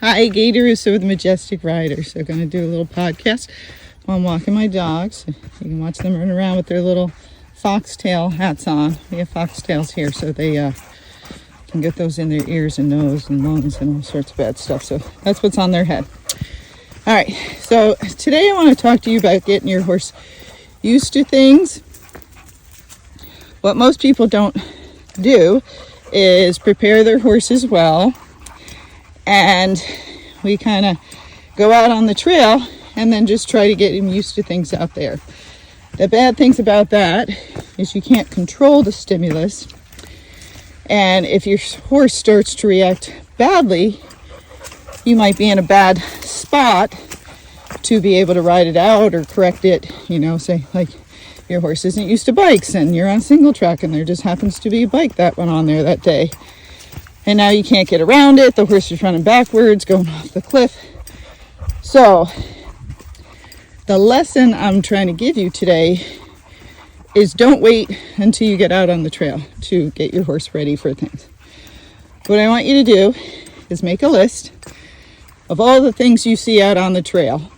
Hi, Gaye DeRusso with Majestic Riders. So going to do a little podcast while I'm walking my dogs. You can watch them run around with their little foxtail hats on. We have foxtails here, so they can get those in their ears and nose and lungs and all sorts of bad stuff. So that's what's on their head. All right, so today I want to talk to you about getting your horse used to things. What most people don't do is prepare their horses well, and we kind of go out on the trail and then just try to get him used to things out there. The bad things about that is you can't control the stimulus, and if your horse starts to react badly, you might be in a bad spot to be able to ride it out or correct it. Say like your horse isn't used to bikes and you're on single track and there just happens to be a bike that went on there that day. And now you can't get around it. The horse is running backwards, going off the cliff. So the lesson I'm trying to give you today is don't wait until you get out on the trail to get your horse ready for things. What I want you to do is make a list of all the things you see out on the trail.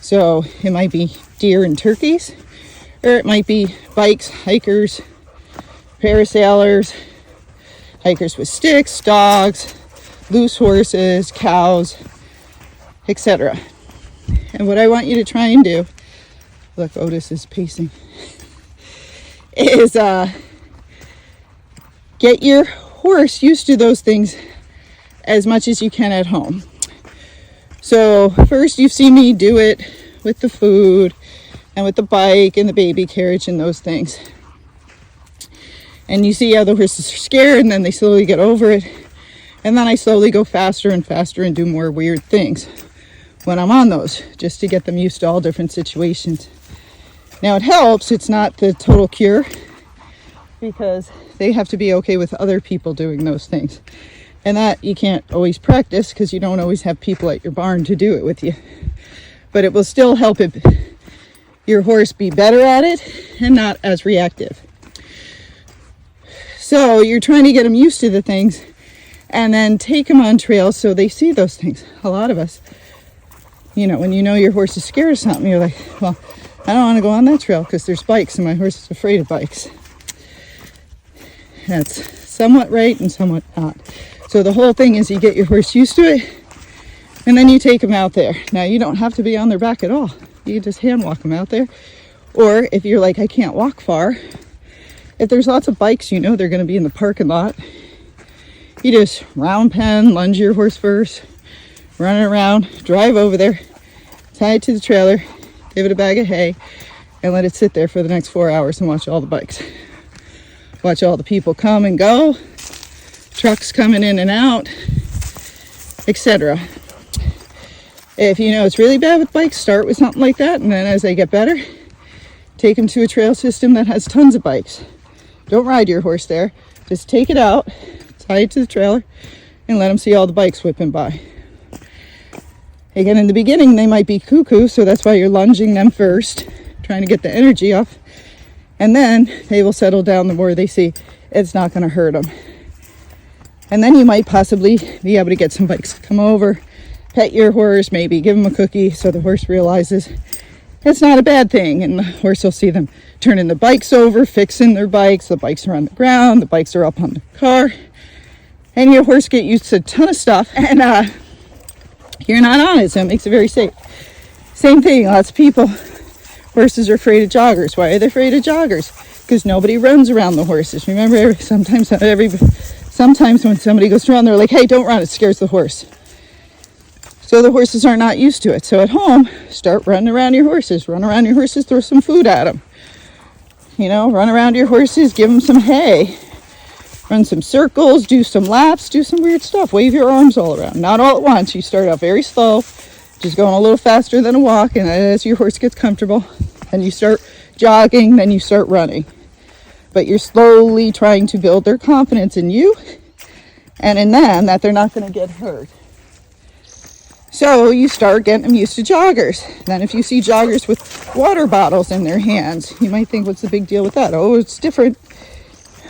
So it might be deer and turkeys, or it might be bikes, hikers, parasailers, hikers with sticks, dogs, loose horses, cows, etc. And what I want you to try and do, look, Otis is pacing, is get your horse used to those things as much as you can at home. So first, you've seen me do it with the food and with the bike and the baby carriage and those things. And you see how the horses are scared and then they slowly get over it. And then I slowly go faster and faster and do more weird things when I'm on those, just to get them used to all different situations. Now it helps, it's not the total cure, because they have to be okay with other people doing those things. And that you can't always practice because you don't always have people at your barn to do it with you. But it will still help your horse be better at it and not as reactive. So you're trying to get them used to the things and then take them on trails so they see those things. A lot of us, when you know your horse is scared of something, you're like, well, I don't want to go on that trail because there's bikes and my horse is afraid of bikes. That's somewhat right and somewhat not. So the whole thing is you get your horse used to it and then you take them out there. Now you don't have to be on their back at all. You can just hand walk them out there. Or if you're like, I can't walk far, if there's lots of bikes, they're going to be in the parking lot. You just round pen, lunge your horse first, run it around, drive over there, tie it to the trailer, give it a bag of hay, and let it sit there for the next 4 hours and watch all the bikes. Watch all the people come and go, trucks coming in and out, etc. If you know it's really bad with bikes, start with something like that, and then as they get better, take them to a trail system that has tons of bikes. Don't ride your horse there. Just take it out, tie it to the trailer, and let them see all the bikes whipping by. Again, in the beginning, they might be cuckoo, so that's why you're lunging them first, trying to get the energy off. And then they will settle down the more they see it's not going to hurt them. And then you might possibly be able to get some bikes to come over, pet your horse, maybe give them a cookie so the horse realizes it's not a bad thing. And the horse will see them turning the bikes over, fixing their bikes. The bikes are on the ground, the bikes are up on the car. And your horse get used to a ton of stuff, and you're not on it, so it makes it very safe. Same thing, lots of people, horses are afraid of joggers. Why are they afraid of joggers? Because nobody runs around the horses. Remember, sometimes when somebody goes to run, they're like, hey, don't run, it scares the horse. So the horses are not used to it. So at home, start running around your horses. Run around your horses, throw some food at them. Run around your horses, give them some hay. Run some circles, do some laps, do some weird stuff. Wave your arms all around. Not all at once. You start out very slow, just going a little faster than a walk. And as your horse gets comfortable, then you start jogging, then you start running. But you're slowly trying to build their confidence in you and in them that they're not going to get hurt. So you start getting them used to joggers. Then if you see joggers with water bottles in their hands, you might think, what's the big deal with that? Oh, it's different.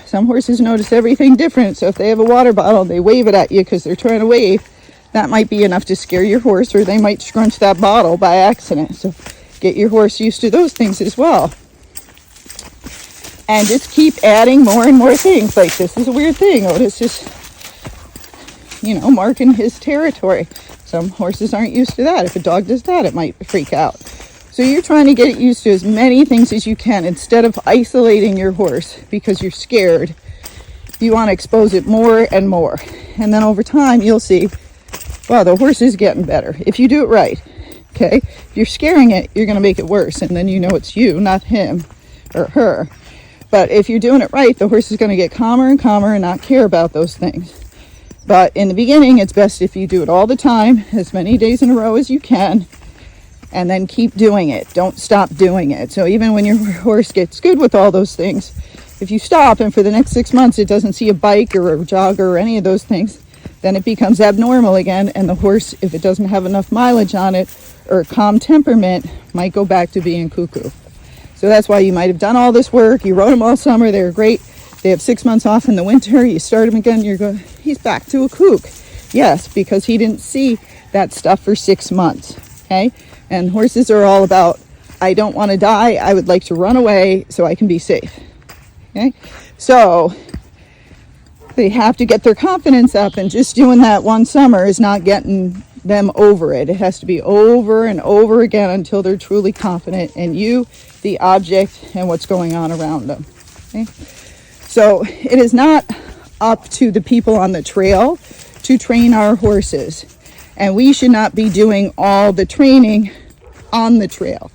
Some horses notice everything different. So if they have a water bottle, they wave it at you because they're trying to wave. that might be enough to scare your horse, or they might scrunch that bottle by accident. So get your horse used to those things as well. And just keep adding more and more things. Like, this is a weird thing. Otis is, marking his territory. Some horses aren't used to that. If a dog does that, it might freak out. So you're trying to get it used to as many things as you can instead of isolating your horse because you're scared. You want to expose it more and more. And then over time, you'll see, wow, the horse is getting better. If you do it right, okay? If you're scaring it, you're going to make it worse. And then it's you, not him or her. But if you're doing it right, the horse is going to get calmer and calmer and not care about those things. But in the beginning, it's best if you do it all the time, as many days in a row as you can, and then keep doing it. Don't stop doing it. So even when your horse gets good with all those things, if you stop and for the next 6 months it doesn't see a bike or a jogger or any of those things, then it becomes abnormal again, and the horse, if it doesn't have enough mileage on it or a calm temperament, might go back to being cuckoo. So that's why you might have done all this work. You rode them all summer. They were great. They have 6 months off in the winter. You start them again. You're going, he's back to a kook. Yes, because he didn't see that stuff for 6 months. Okay. And horses are all about, I don't want to die. I would like to run away so I can be safe. Okay. So they have to get their confidence up, and just doing that one summer is not getting them over it. It has to be over and over again until they're truly confident in you, the object, and what's going on around them. Okay? So it is not up to the people on the trail to train our horses, and we should not be doing all the training on the trail.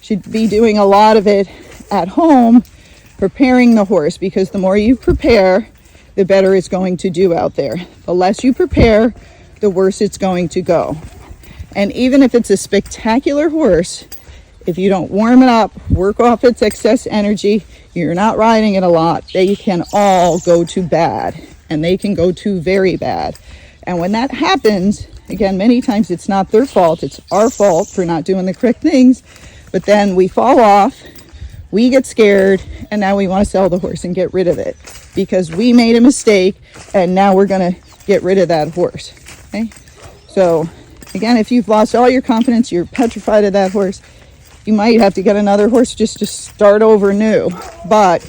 Should be doing a lot of it at home, preparing the horse, because the more you prepare, the better it's going to do out there. The less you prepare, the worse it's going to go. And even if it's a spectacular horse, if you don't warm it up, work off its excess energy, you're not riding it a lot, they can all go to bad, and they can go to very bad. And when that happens, again, many times it's not their fault, it's our fault for not doing the correct things, but then we fall off, we get scared, and now we want to sell the horse and get rid of it because we made a mistake, and now we're going to get rid of that horse. Okay? So again, if you've lost all your confidence, you're petrified of that horse, you might have to get another horse just to start over new. But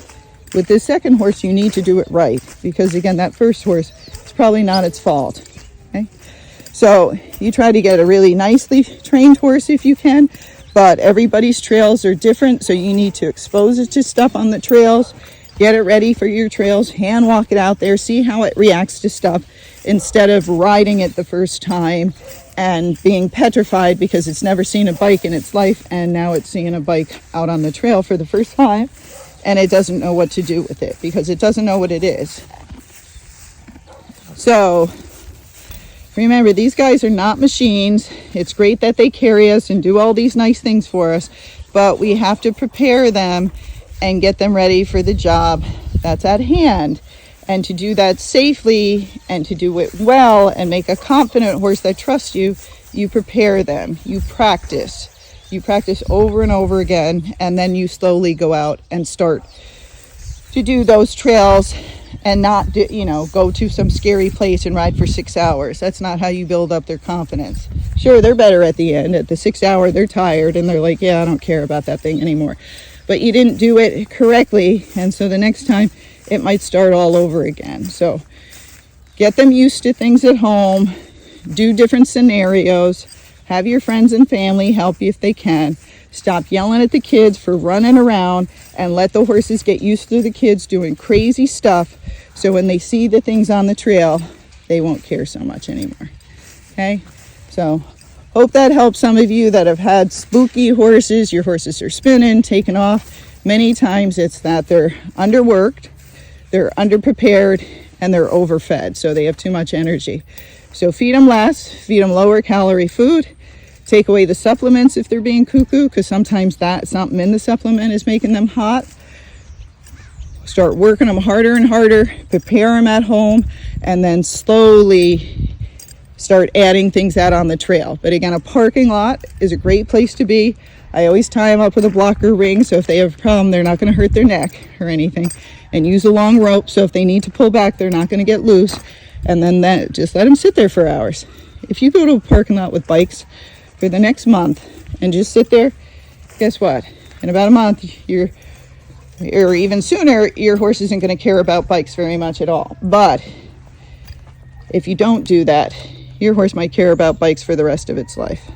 with this second horse, you need to do it right, because again, that first horse, it's probably not its fault. Okay? So you try to get a really nicely trained horse if you can, but everybody's trails are different, so you need to expose it to stuff on the trails, get it ready for your trails, hand walk it out there, see how it reacts to stuff, instead of riding it the first time and being petrified because it's never seen a bike in its life, and now it's seeing a bike out on the trail for the first time, and it doesn't know what to do with it because it doesn't know what it is. So remember, these guys are not machines. It's great that they carry us and do all these nice things for us, but we have to prepare them and get them ready for the job that's at hand. And to do that safely and to do it well and make a confident horse that trusts you, you prepare them. You practice. You practice over and over again, and then you slowly go out and start to do those trails and not go to some scary place and ride for 6 hours. That's not how you build up their confidence. Sure, they're better at the end. At the 6th hour, they're tired and they're like, yeah, I don't care about that thing anymore. But you didn't do it correctly, and so the next time it might start all over again. So get them used to things at home, do different scenarios, have your friends and family help you if they can. Stop yelling at the kids for running around, and let the horses get used to the kids doing crazy stuff, so when they see the things on the trail, they won't care so much anymore. Okay? So hope that helps some of you that have had spooky horses. Your horses are spinning, taking off. Many times it's that they're underworked, they're underprepared, and they're overfed, so they have too much energy. So feed them less, feed them lower calorie food, take away the supplements if they're being cuckoo, because sometimes that something in the supplement is making them hot. Start working them harder and harder, prepare them at home, and then slowly start adding things out on the trail. But again, a parking lot is a great place to be. I always tie them up with a blocker ring, so if they have a problem, they're not going to hurt their neck or anything. And use a long rope, so if they need to pull back, they're not going to get loose. And then just let them sit there for hours. if you go to a parking lot with bikes for the next month and just sit there, guess what? In about a month, or even sooner, your horse isn't going to care about bikes very much at all. But if you don't do that, your horse might care about bikes for the rest of its life.